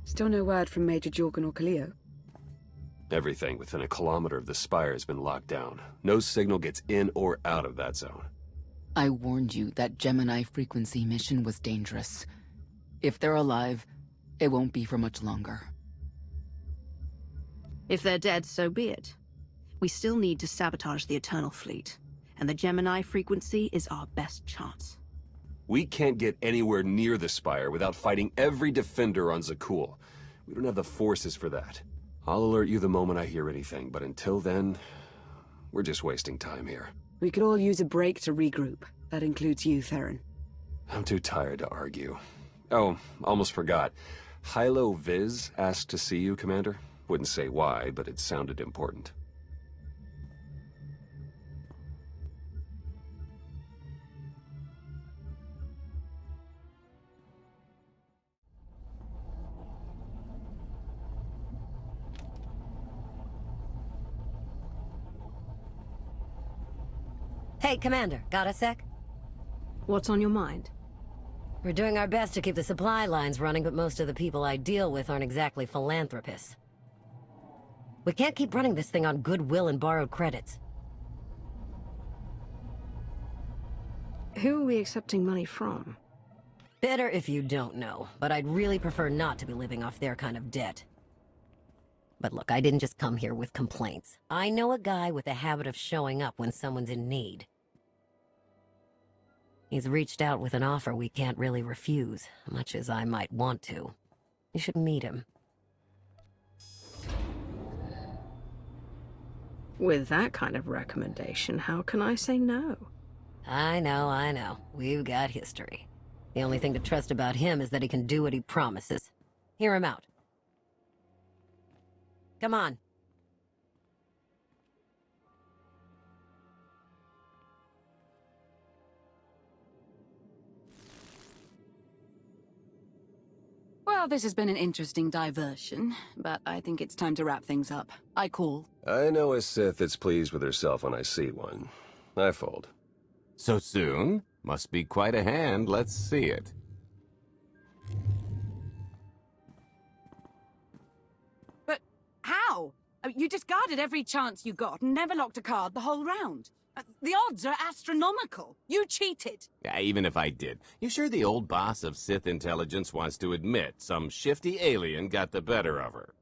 Still no word from Major Jorgen or Kaleo? Everything within a kilometer of the spire has been locked down. No signal gets in or out of that zone. I warned you that Gemini frequency mission was dangerous. If they're alive, it won't be for much longer. If they're dead, so be it. We still need to sabotage the Eternal Fleet, and the Gemini frequency is our best chance. We can't get anywhere near the spire without fighting every defender on Zakul. We don't have the forces for that. I'll alert you the moment I hear anything, but until then, we're just wasting time here. We could all use a break to regroup. That includes you, Theron. I'm too tired to argue. Oh, almost forgot. Hylo Viz asked to see you, Commander. Wouldn't say why, but it sounded important. Hey, Commander, got a sec? What's on your mind? We're doing our best to keep the supply lines running, but most of the people I deal with aren't exactly philanthropists. We can't keep running this thing on goodwill and borrowed credits. Who are we accepting money from? Better if you don't know, but I'd really prefer not to be living off their kind of debt. But look, I didn't just come here with complaints. I know a guy with a habit of showing up when someone's in need. He's reached out with an offer we can't really refuse, much as I might want to. You should meet him. With that kind of recommendation, how can I say no? I know. We've got history. The only thing to trust about him is that he can do what he promises. Hear him out. Come on. Well, this has been an interesting diversion, but I think it's time to wrap things up. I call. I know a Sith that's pleased with herself when I see one. I fold. So soon? Must be quite a hand. Let's see it. But how? You discarded every chance you got and never locked a card the whole round. The odds are astronomical. You cheated. Yeah, even if I did. You sure the old boss of Sith intelligence wants to admit some shifty alien got the better of her?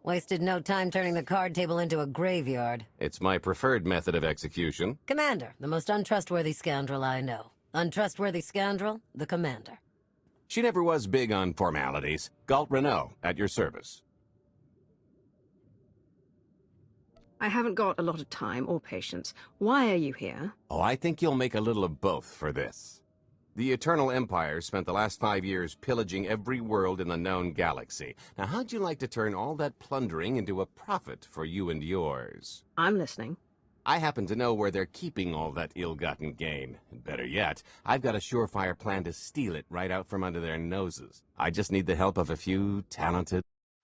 Wasted no time turning the card table into a graveyard. It's my preferred method of execution. Commander, the most untrustworthy scoundrel I know. Untrustworthy scoundrel, the Commander. She never was big on formalities. Galt Renault, at your service. I haven't got a lot of time or patience. Why are you here? Oh, I think you'll make a little of both for this. The Eternal Empire spent the last 5 years pillaging every world in the known galaxy. Now, how'd you like to turn all that plundering into a profit for you and yours? I'm listening. I happen to know where they're keeping all that ill-gotten gain. And better yet, I've got a surefire plan to steal it right out from under their noses. I just need the help of a few talented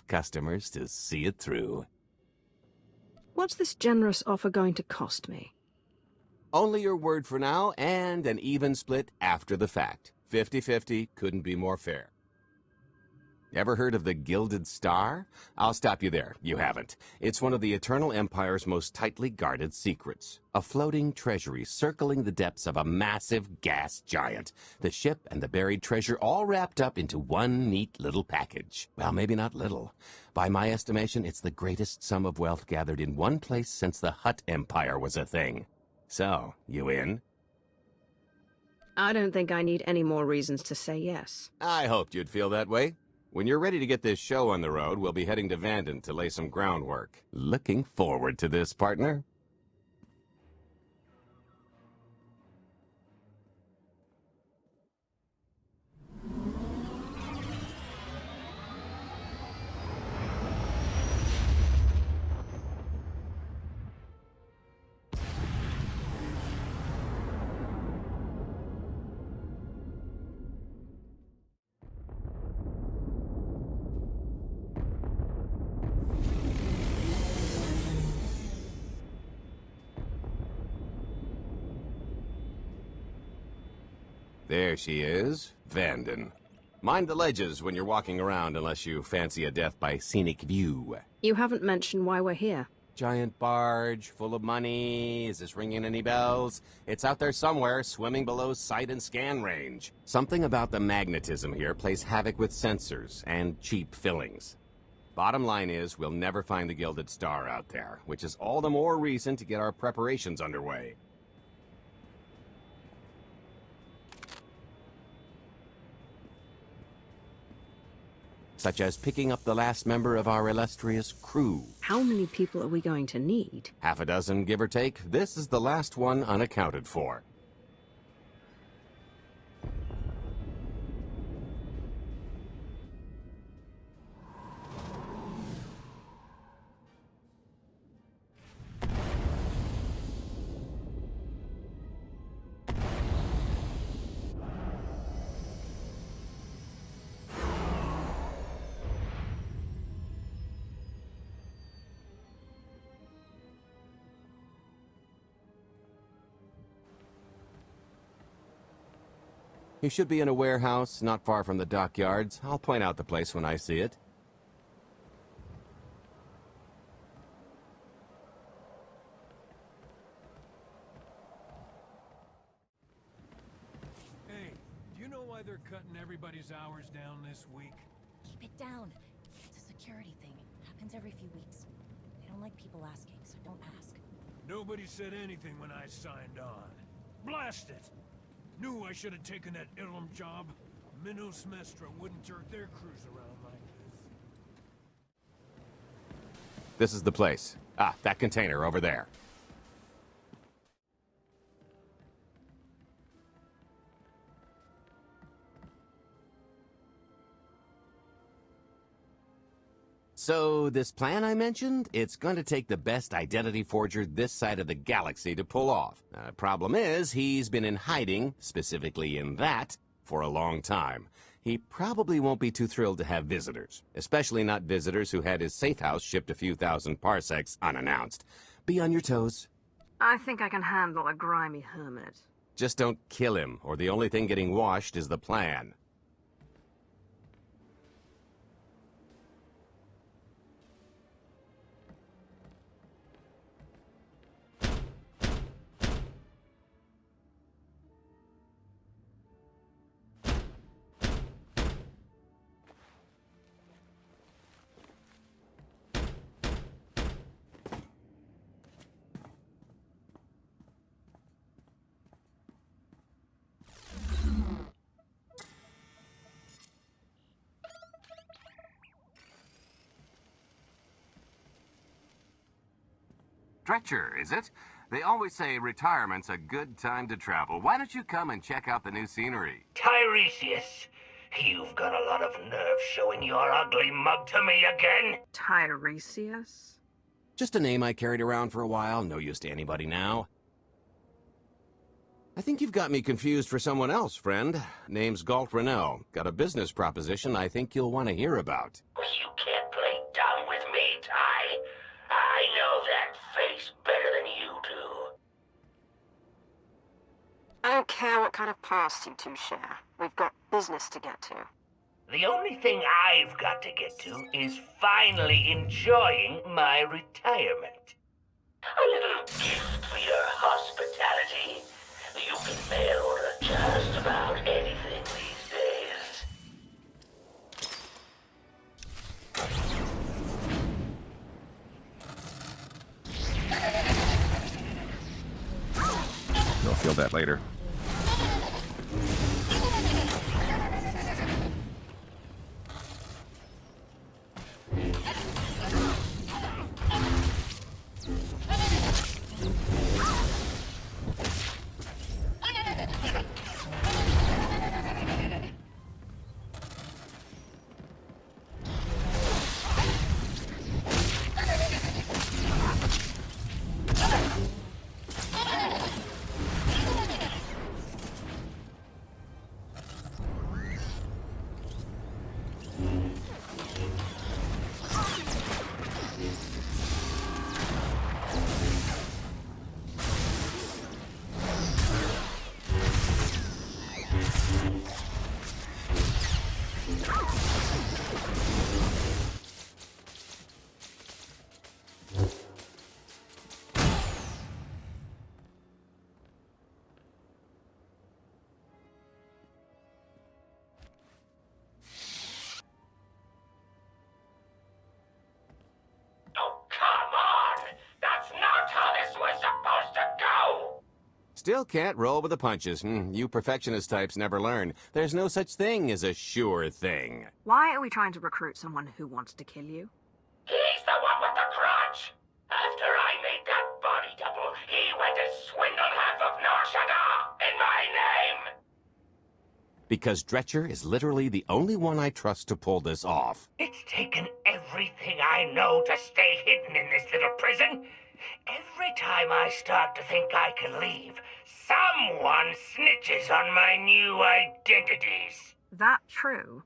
customers to see it through. What's this generous offer going to cost me? Only your word for now, and an even split after the fact. 50-50 couldn't be more fair. Ever heard of the Gilded Star? I'll stop you there. You haven't. It's one of the Eternal Empire's most tightly guarded secrets. A floating treasury circling the depths of a massive gas giant. The ship and the buried treasure all wrapped up into one neat little package. Well, maybe not little. By my estimation, it's the greatest sum of wealth gathered in one place since the Hutt Empire was a thing. So, you in? I don't think I need any more reasons to say yes. I hoped you'd feel that way. When you're ready to get this show on the road, we'll be heading to Vanden to lay some groundwork. Looking forward to this, partner. There she is, Vanden. Mind the ledges when you're walking around unless you fancy a death by scenic view. You haven't mentioned why we're here. Giant barge, full of money. Is this ringing any bells? It's out there somewhere, swimming below sight and scan range. Something about the magnetism here plays havoc with sensors and cheap fillings. Bottom line is, we'll never find the Gilded Star out there, which is all the more reason to get our preparations underway. Such as picking up the last member of our illustrious crew. How many people are we going to need? Half a dozen, give or take. This is the last one unaccounted for. You should be in a warehouse, not far from the dockyards. I'll point out the place when I see it. Hey, do you know why they're cutting everybody's hours down this week? Keep it down. It's a security thing. Happens every few weeks. They don't like people asking, so don't ask. Nobody said anything when I signed on. Blast it! Knew I should have taken that Ilum job. Minos Mestra wouldn't jerk their crews around like this. This is the place. Ah, that container over there. So, this plan I mentioned, it's going to take the best identity forger this side of the galaxy to pull off. Problem is, he's been in hiding, specifically in that, for a long time. He probably won't be too thrilled to have visitors, especially not visitors who had his safe house shipped a few thousand parsecs unannounced. Be on your toes. I think I can handle a grimy hermit. Just don't kill him, or the only thing getting washed is the plan. Stretcher, is it? They always say retirement's a good time to travel. Why don't you come and check out the new scenery? Tiresias, you've got a lot of nerve showing your ugly mug to me again. Tiresias? Just a name I carried around for a while, no use to anybody now. I think you've got me confused for someone else, friend. Name's Galt Renell. Got a business proposition I think you'll want to hear about. You can't play dumb with me, Ty. I know that face better than you do. I don't care what kind of past you two share. We've got business to get to. The only thing I've got to get to is finally enjoying my retirement. A little gift for your hospitality. You can mail order just about anything these days. You'll feel that later. Still can't roll with the punches. You perfectionist types never learn. There's no such thing as a sure thing. Why are we trying to recruit someone who wants to kill you? He's the one with the grudge. After I made that body double, he went and swindled half of Nar Shaddaa in my name. Because Dretcher is literally the only one I trust to pull this off. It's taken everything I know to stay hidden in this little prison. Every time I start to think I can leave, someone snitches on my new identities. That true?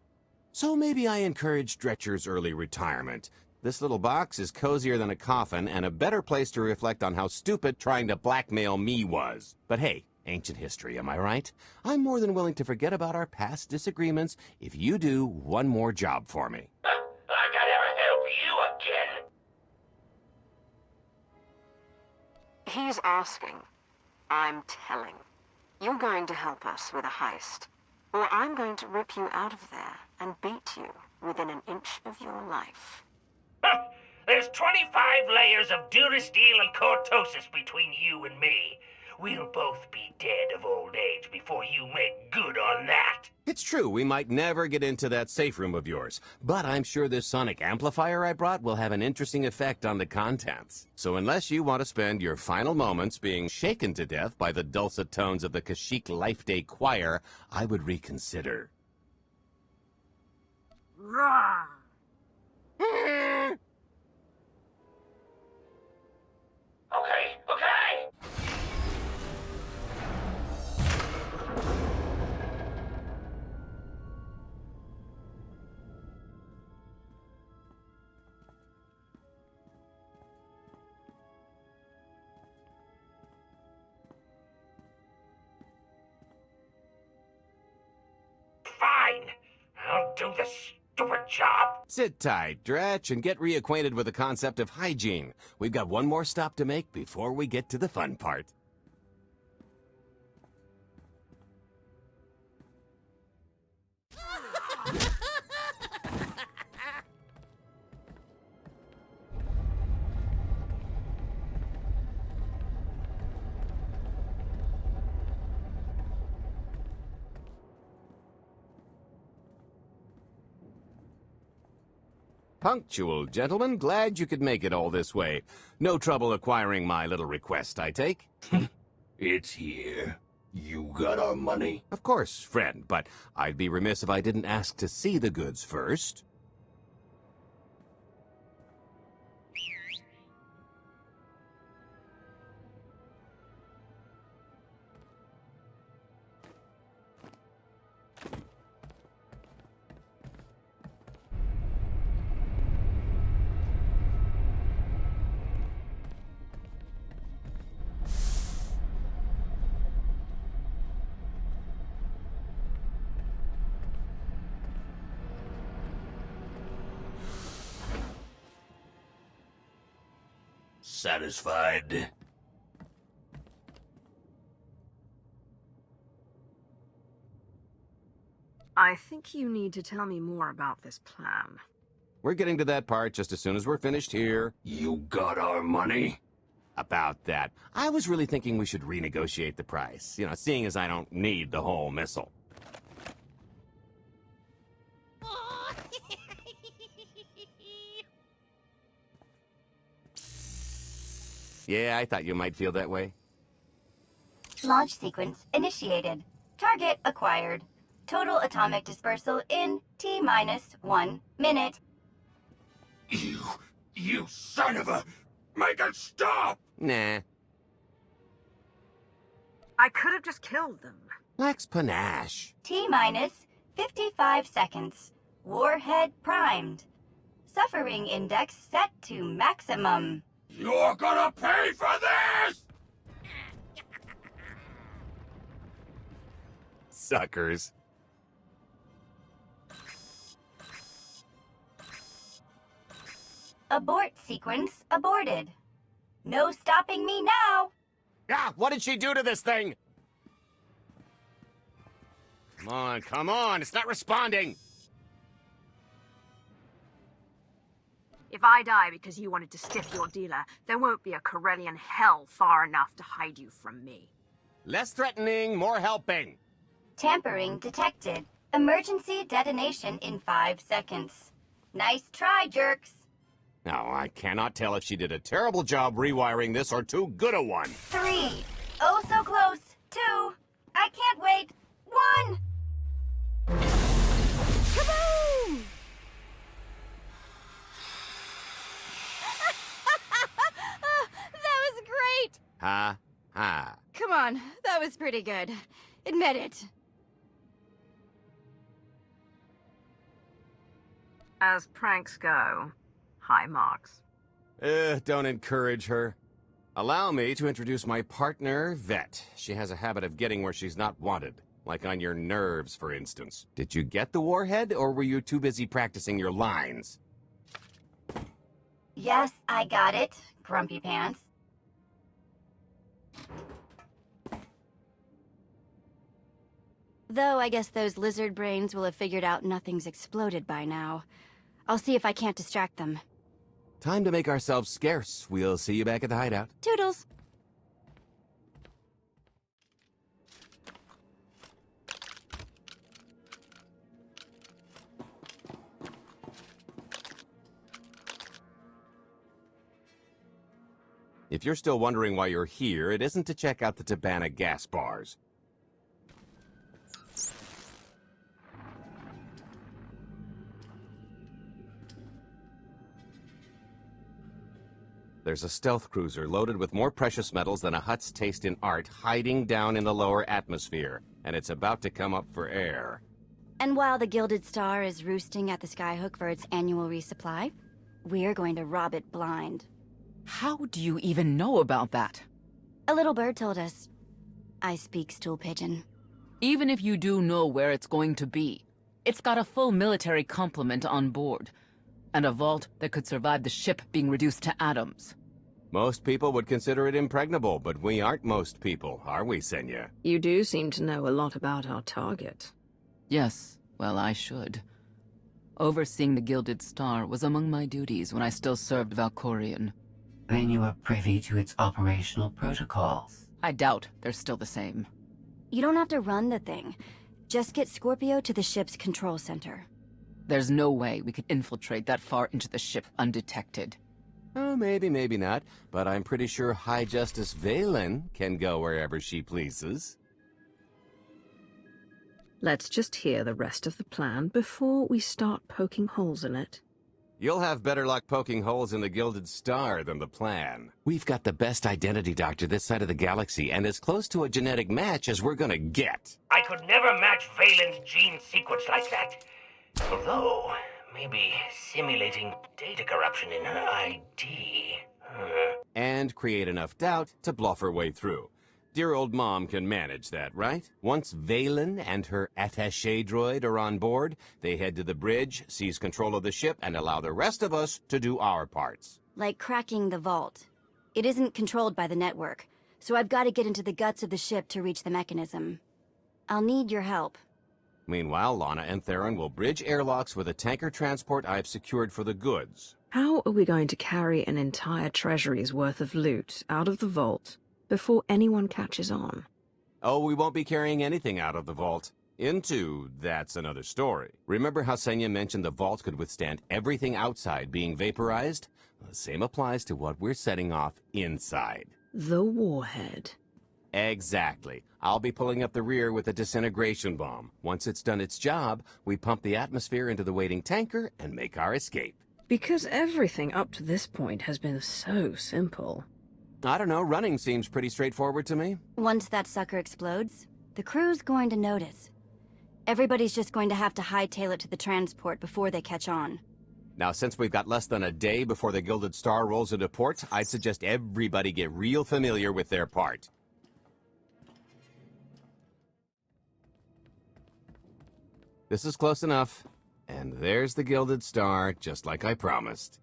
So maybe I encourage Dretcher's early retirement. This little box is cozier than a coffin and a better place to reflect on how stupid trying to blackmail me was. But hey, ancient history, am I right? I'm more than willing to forget about our past disagreements if you do one more job for me. Like I'd ever help you again. He's asking. I'm telling. You're going to help us with a heist, or I'm going to rip you out of there and beat you within an inch of your life. There's 25 layers of durasteel and cortosis between you and me. We'll both be dead of old age before you make good on that. It's true, we might never get into that safe room of yours, but I'm sure this sonic amplifier I brought will have an interesting effect on the contents. So unless you want to spend your final moments being shaken to death by the dulcet tones of the Kashyyyk Life Day Choir, I would reconsider. Okay. Fine. I'll do the stupid job. Sit tight, Dretch, and get reacquainted with the concept of hygiene. We've got one more stop to make before we get to the fun part. Punctual, gentlemen. Glad you could make it all this way. No trouble acquiring my little request, I take? It's here. You got our money? Of course, friend, but I'd be remiss if I didn't ask to see the goods first. Satisfied? I think you need to tell me more about this plan. We're getting to that part just as soon as we're finished here. You got our money? About that, I was really thinking we should renegotiate the price. You know, seeing as I don't need the whole missile. Yeah, I thought you might feel that way. Launch sequence initiated. Target acquired. Total atomic dispersal in T-1 minute. You son of a... Make it stop! Nah. I could have just killed them. Lacks panache. T-55 seconds. Warhead primed. Suffering index set to maximum. You're gonna pay for this! Suckers. Abort sequence aborted. No stopping me now. Ah, what did she do to this thing? Come on, it's not responding. If I die because you wanted to stiff your dealer, there won't be a Corellian hell far enough to hide you from me. Less threatening, more helping. Tampering detected. Emergency detonation in 5 seconds. Nice try, jerks. Now, I cannot tell if she did a terrible job rewiring this or too good a one. 3. Oh, so close. 2. I can't wait. 1. Kaboom! That was great! Ha, ha. Come on, that was pretty good. Admit it. As pranks go, high marks. Don't encourage her. Allow me to introduce my partner, Vet. She has a habit of getting where she's not wanted. Like on your nerves, for instance. Did you get the warhead, or were you too busy practicing your lines? Yes, I got it, Grumpy Pants. Though I guess those lizard brains will have figured out nothing's exploded by now. I'll see if I can't distract them. Time to make ourselves scarce. We'll see you back at the hideout. Toodles! If you're still wondering why you're here, it isn't to check out the Tabana gas bars. There's a stealth cruiser loaded with more precious metals than a Hutt's taste in art hiding down in the lower atmosphere, and it's about to come up for air. And while the Gilded Star is roosting at the Skyhook for its annual resupply, we're going to rob it blind. How do you even know about that? A little bird told us. I speak stool pigeon. Even if you do know where it's going to be, it's got a full military complement on board, and a vault that could survive the ship being reduced to atoms. Most people would consider it impregnable, but we aren't most people, are we, Senya? You do seem to know a lot about our target. Yes, well, I should. Overseeing the Gilded Star was among my duties when I still served Valkorion. Then you are privy to its operational protocols. I doubt they're still the same. You don't have to run the thing. Just get Scorpio to the ship's control center. There's no way we could infiltrate that far into the ship undetected. Oh, maybe, maybe not, but I'm pretty sure High Justice Valen can go wherever she pleases. Let's just hear the rest of the plan before we start poking holes in it. You'll have better luck poking holes in the Gilded Star than the plan. We've got the best identity doctor this side of the galaxy, and as close to a genetic match as we're gonna get. I could never match Valen's gene sequence like that. Although, maybe simulating data corruption in her ID. And create enough doubt to bluff her way through. Dear old Mom can manage that, right? Once Valen and her attaché droid are on board, they head to the bridge, seize control of the ship, and allow the rest of us to do our parts. Like cracking the vault. It isn't controlled by the network, so I've got to get into the guts of the ship to reach the mechanism. I'll need your help. Meanwhile, Lana and Theron will bridge airlocks with a tanker transport I've secured for the goods. How are we going to carry an entire treasury's worth of loot out of the vault before anyone catches on? Oh, we won't be carrying anything out of the vault. That's another story. Remember how Senya mentioned the vault could withstand everything outside being vaporized? The same applies to what we're setting off inside. The warhead. Exactly. I'll be pulling up the rear with a disintegration bomb. Once it's done its job, we pump the atmosphere into the waiting tanker and make our escape. Because everything up to this point has been so simple. I don't know, running seems pretty straightforward to me. Once that sucker explodes, the crew's going to notice. Everybody's just going to have to hightail it to the transport before they catch on. Now, since we've got less than a day before the Gilded Star rolls into port, I'd suggest everybody get real familiar with their part. This is close enough. And there's the Gilded Star, just like I promised.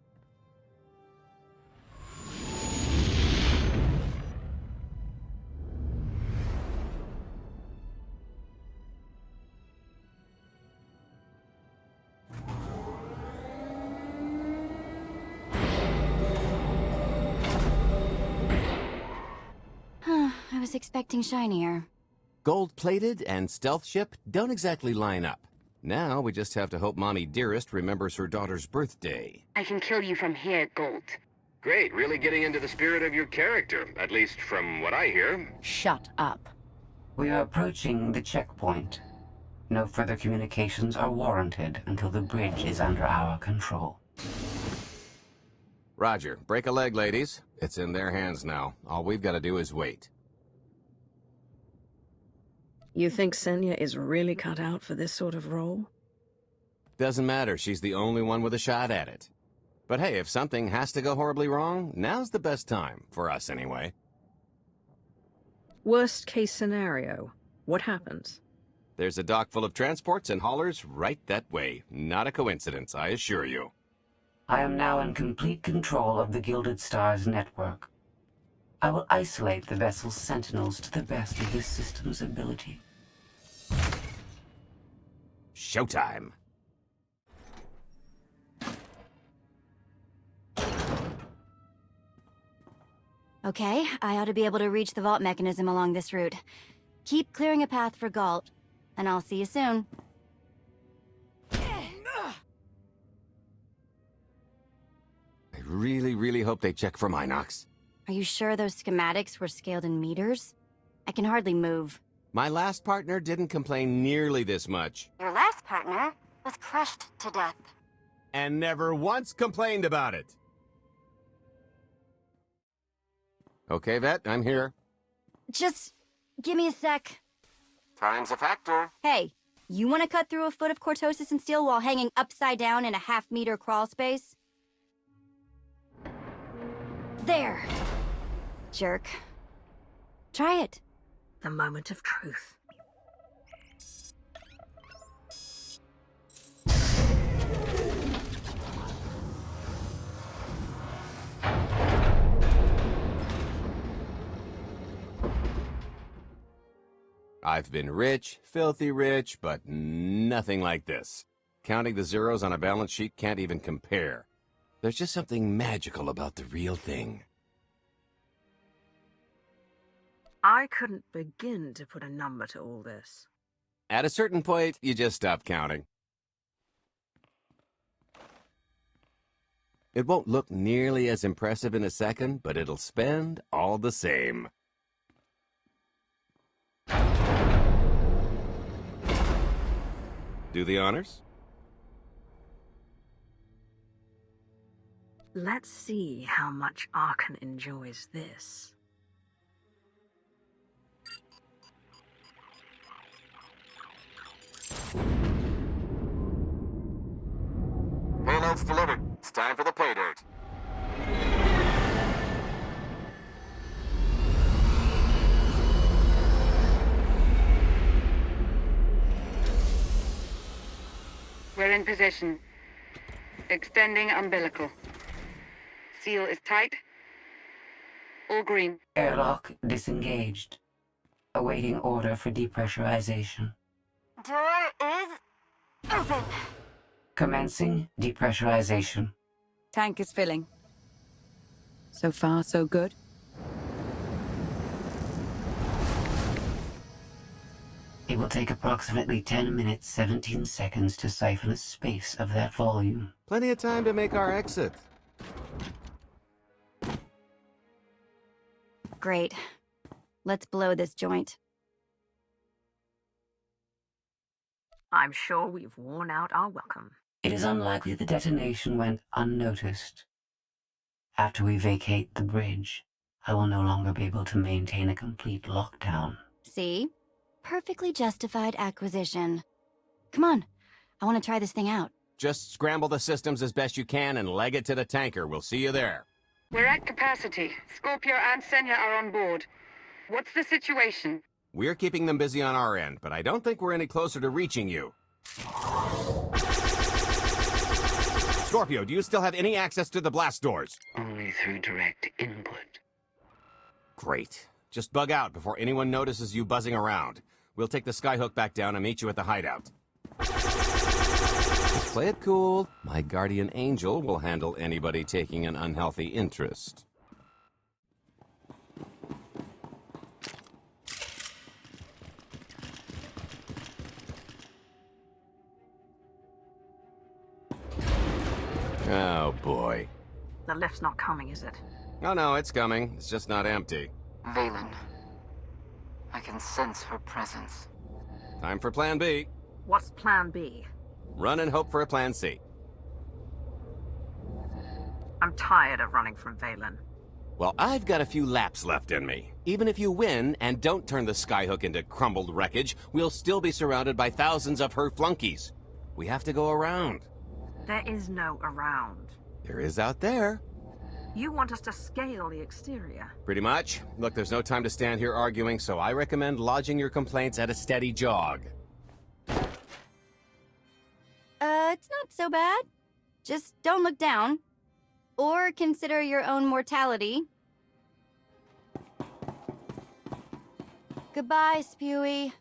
I was expecting shinier. Gold-plated and stealth ship don't exactly line up. Now we just have to hope Mommy Dearest remembers her daughter's birthday. I can kill you from here, Gold. Great, really getting into the spirit of your character, at least from what I hear. Shut up. We are approaching the checkpoint. No further communications are warranted until the bridge is under our control. Roger. Break a leg, ladies. It's in their hands now. All we've got to do is wait. You think Senya is really cut out for this sort of role? Doesn't matter. She's the only one with a shot at it. But hey, if something has to go horribly wrong, now's the best time. For us, anyway. Worst case scenario. What happens? There's a dock full of transports and haulers right that way. Not a coincidence, I assure you. I am now in complete control of the Gilded Stars network. I will isolate the vessel's sentinels to the best of this system's ability. Showtime. Okay, I ought to be able to reach the vault mechanism along this route. Keep clearing a path for Galt, and I'll see you soon. I really hope they check for Minox. Are you sure those schematics were scaled in meters? I can hardly move. My last partner didn't complain nearly this much. Your last partner was crushed to death. And never once complained about it. Okay, Vet, I'm here. Just give me a sec. Time's a factor. Hey, you want to cut through a foot of cortosis and steel while hanging upside down in a half-meter crawl space? There. Jerk. Try it. The moment of truth. I've been rich, filthy rich, but nothing like this. Counting the zeros on a balance sheet can't even compare. There's just something magical about the real thing. I couldn't begin to put a number to all this. At a certain point, you just stop counting. It won't look nearly as impressive in a second, but it'll spend all the same. Do the honors? Let's see how much Arkan enjoys this. Payload's delivered. It's time for the pay dirt. We're in position. Extending umbilical. Seal is tight. All green. Airlock disengaged. Awaiting order for depressurization. Door is open. Commencing depressurization. Tank is filling. So far, so good. It will take approximately 10 minutes, 17 seconds to siphon a space of that volume. Plenty of time to make our exit. Great. Let's blow this joint. I'm sure we've worn out our welcome. It is unlikely the detonation went unnoticed. After we vacate the bridge, I will no longer be able to maintain a complete lockdown. See? Perfectly justified acquisition. Come on. I want to try this thing out. Just scramble the systems as best you can and leg it to the tanker. We'll see you there. We're at capacity. Scorpio and Senya are on board. What's the situation? We're keeping them busy on our end, but I don't think we're any closer to reaching you. Scorpio, do you still have any access to the blast doors? Only through direct input. Great. Just bug out before anyone notices you buzzing around. We'll take the skyhook back down and meet you at the hideout. Just play it cool. My guardian angel will handle anybody taking an unhealthy interest. Oh, boy. The lift's not coming, is it? Oh, no, it's coming. It's just not empty. Valen. I can sense her presence. Time for Plan B. What's Plan B? Run and hope for a Plan C. I'm tired of running from Valen. Well, I've got a few laps left in me. Even if you win and don't turn the skyhook into crumbled wreckage, we'll still be surrounded by thousands of her flunkies. We have to go around. There is no around. There is out there. You want us to scale the exterior? Pretty much. Look, there's no time to stand here arguing, so I recommend lodging your complaints at a steady jog. It's not so bad. Just don't look down. Or consider your own mortality. Goodbye, Spewy.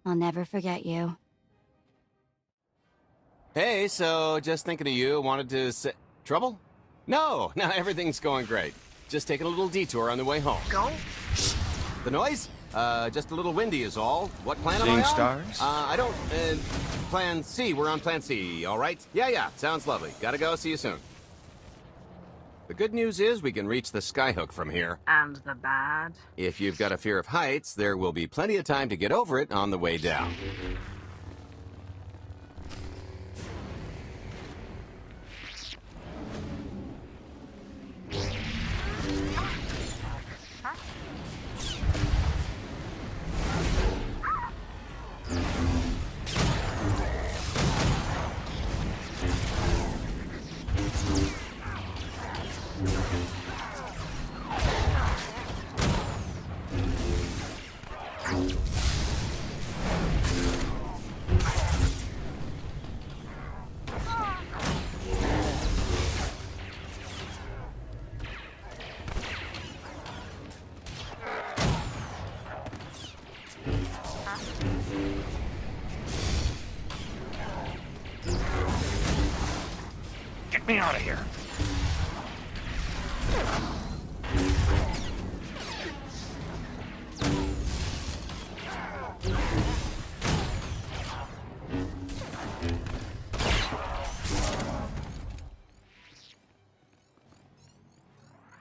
I'll never forget you. Hey, so just thinking of you, wanted to say... Trouble? No, everything's going great. Just taking a little detour on the way home. Go? The noise? Just a little windy is all. What plan am I on? Seeing stars? I don't, Plan C. We're on Plan C, all right? Yeah, sounds lovely. Gotta go, see you soon. The good news is we can reach the skyhook from here. And the bad? If you've got a fear of heights, there will be plenty of time to get over it on the way down. Get me out of here.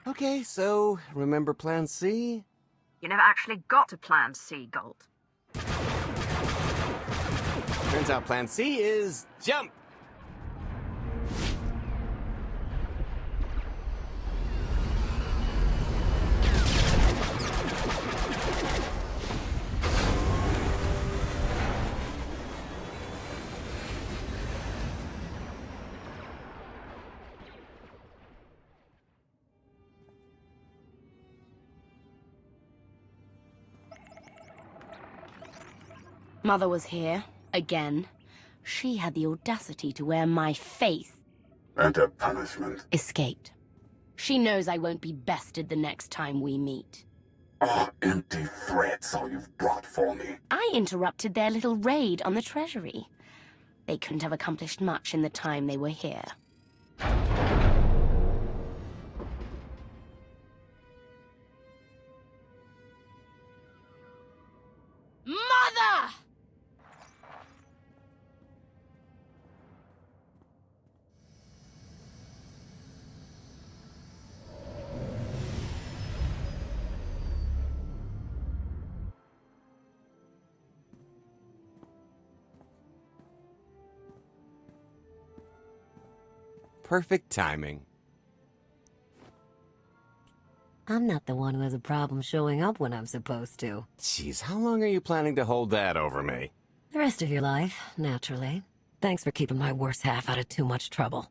Okay, so remember Plan C? You never actually got to Plan C, Gold. Turns out Plan C is jump! Mother was here, again. She had the audacity to wear my face. And a punishment. Escaped. She knows I won't be bested the next time we meet. Oh, empty threats all you've brought for me. I interrupted their little raid on the treasury. They couldn't have accomplished much in the time they were here. Mother! Perfect timing. I'm not the one who has a problem showing up when I'm supposed to. Jeez, how long are you planning to hold that over me? The rest of your life, naturally. Thanks for keeping my worse half out of too much trouble.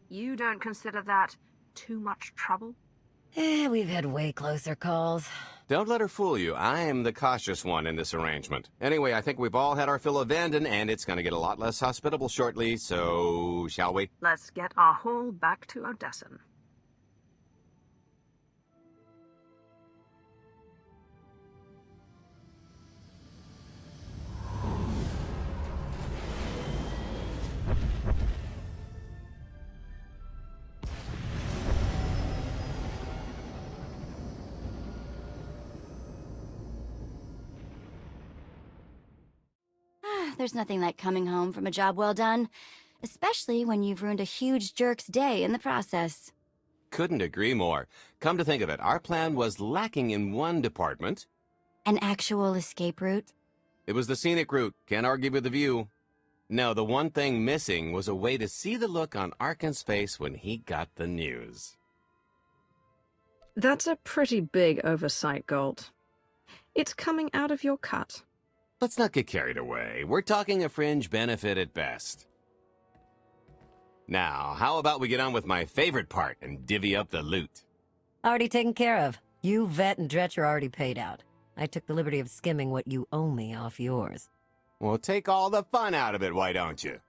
You don't consider that too much trouble? We've had way closer calls. Don't let her fool you. I am the cautious one in this arrangement. Anyway, I think we've all had our fill of Vanden, and it's gonna get a lot less hospitable shortly, so shall we? Let's get our haul back to Odessen. there's nothing like coming home from a job well done. Especially when you've ruined a huge jerk's day in the process. Couldn't agree more. Come to think of it, our plan was lacking in one department. An actual escape route? It was the scenic route. Can't argue with the view. No, the one thing missing was a way to see the look on Arkan's face when he got the news. That's a pretty big oversight, Gold. It's coming out of your cut. Let's not get carried away. We're talking a fringe benefit at best. Now, how about we get on with my favorite part and divvy up the loot? Already taken care of. You, Vet, and Dretch are already paid out. I took the liberty of skimming what you owe me off yours. Well, take all the fun out of it, why don't you?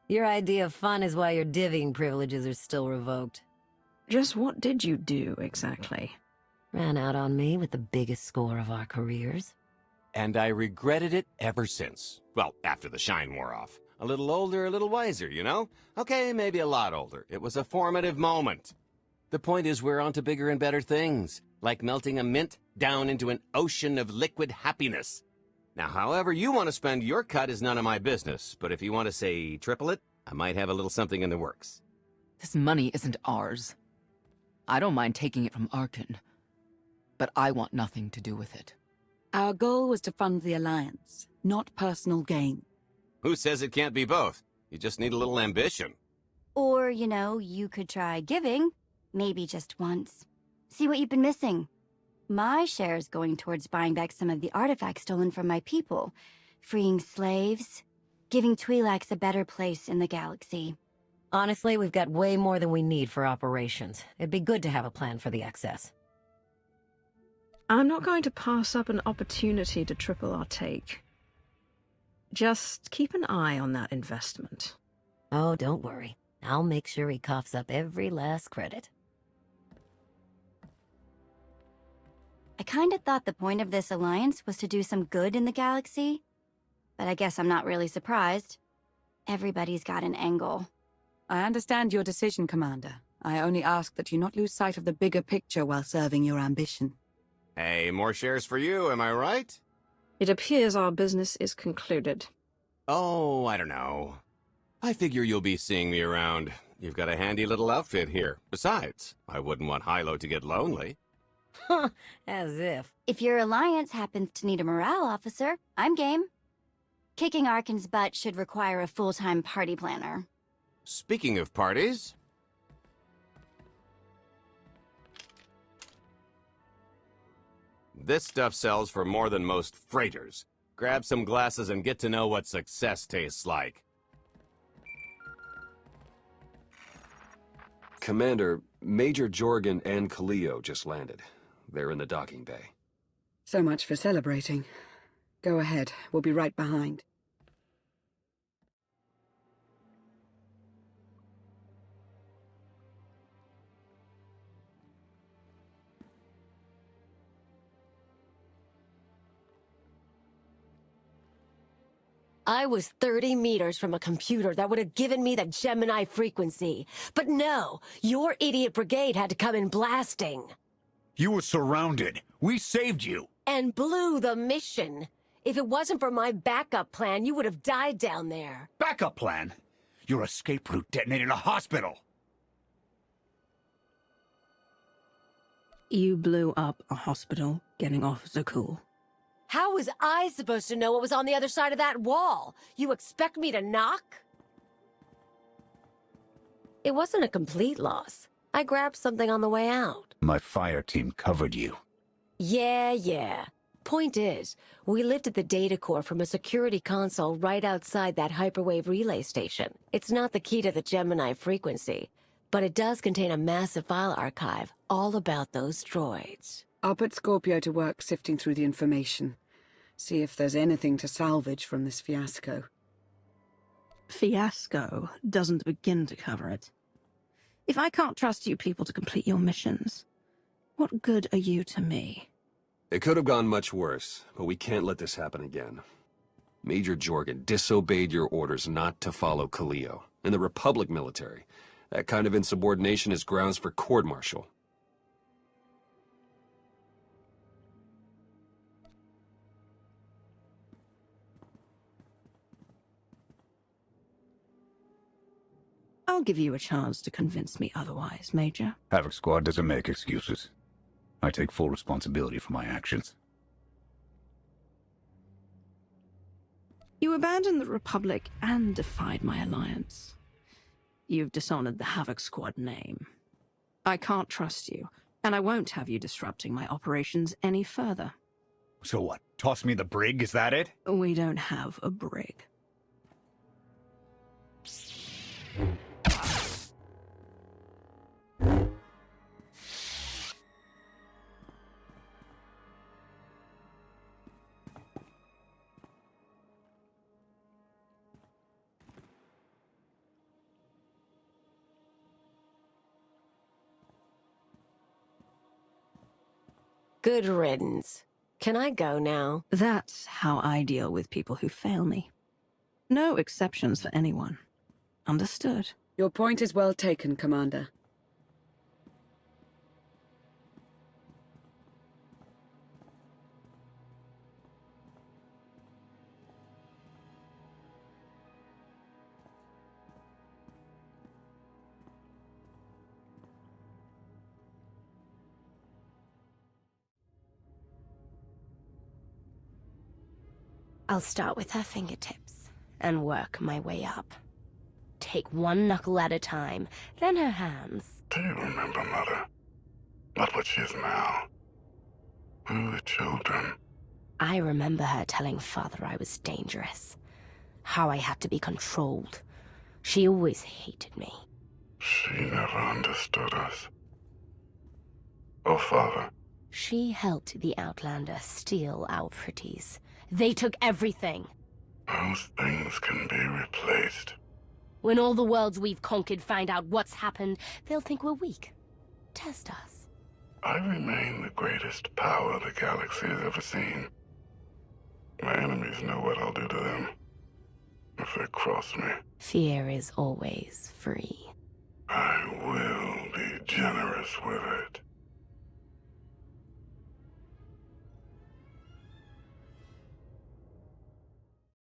Your idea of fun is why your divvying privileges are still revoked. Just what did you do, exactly? Ran out on me with the biggest score of our careers. And I regretted it ever since. Well, after the shine wore off. A little older, a little wiser, you know? Okay, maybe a lot older. It was a formative moment. The point is we're on to bigger and better things, like melting a mint down into an ocean of liquid happiness. Now, however you want to spend your cut is none of my business, but if you want to, say, triple it, I might have a little something in the works. This money isn't ours. I don't mind taking it from Arkan, but I want nothing to do with it. Our goal was to fund the Alliance, not personal gain. Who says it can't be both? You just need a little ambition. Or, you know, you could try giving. Maybe just once. See what you've been missing. My share is going towards buying back some of the artifacts stolen from my people, freeing slaves, giving Twi'leks a better place in the galaxy. Honestly, we've got way more than we need for operations. It'd be good to have a plan for the excess. I'm not going to pass up an opportunity to triple our take. Just keep an eye on that investment. Oh, don't worry. I'll make sure he coughs up every last credit. I kinda thought the point of this alliance was to do some good in the galaxy. But I guess I'm not really surprised. Everybody's got an angle. I understand your decision, Commander. I only ask that you not lose sight of the bigger picture while serving your ambition. Hey, more shares for you, am I right? It appears our business is concluded. Oh, I don't know. I figure you'll be seeing me around. You've got a handy little outfit here. Besides, I wouldn't want Hilo to get lonely. Huh, as if. If your alliance happens to need a morale officer, I'm game. Kicking Arkan's butt should require a full-time party planner. Speaking of parties... This stuff sells for more than most freighters. Grab some glasses and get to know what success tastes like. Commander, Major Jorgen and Kaleo just landed. They're in the docking bay. So much for celebrating. Go ahead, we'll be right behind. I was 30 meters from a computer that would have given me the Gemini frequency. But no, your idiot brigade had to come in blasting. You were surrounded. We saved you. And blew the mission. If it wasn't for my backup plan, you would have died down there. Backup plan? Your escape route detonated a hospital. You blew up a hospital getting off Zakul. How was I supposed to know what was on the other side of that wall? You expect me to knock? It wasn't a complete loss. I grabbed something on the way out. My fire team covered you. Yeah. Point is, we lifted the data core from a security console right outside that hyperwave relay station. It's not the key to the Gemini frequency, but it does contain a massive file archive all about those droids. I'll put Scorpio to work sifting through the information. See if there's anything to salvage from this fiasco. Fiasco doesn't begin to cover it. If I can't trust you people to complete your missions, what good are you to me? It could have gone much worse, but we can't let this happen again. Major Jorgen disobeyed your orders not to follow Kaleo. In the Republic military, that kind of insubordination is grounds for court-martial. I'll give you a chance to convince me otherwise, Major. Havoc Squad doesn't make excuses. I take full responsibility for my actions. You abandoned the Republic and defied my alliance. You've dishonored the Havoc Squad name. I can't trust you, and I won't have you disrupting my operations any further. So what? Toss me the brig, is that it? We don't have a brig. Good riddance. Can I go now? That's how I deal with people who fail me. No exceptions for anyone. Understood. Your point is well taken, Commander. I'll start with her fingertips and work my way up. Take one knuckle at a time, then her hands. Do you remember, Mother? Not what she is now. We were children. I remember her telling Father I was dangerous. How I had to be controlled. She always hated me. She never understood us. Oh, Father. She helped the Outlander steal our pretties. They took everything. Those things can be replaced. When all the worlds we've conquered find out what's happened, they'll think we're weak. Test us. I remain the greatest power the galaxy has ever seen. My enemies know what I'll do to them if they cross me. Fear is always free. I will be generous with it.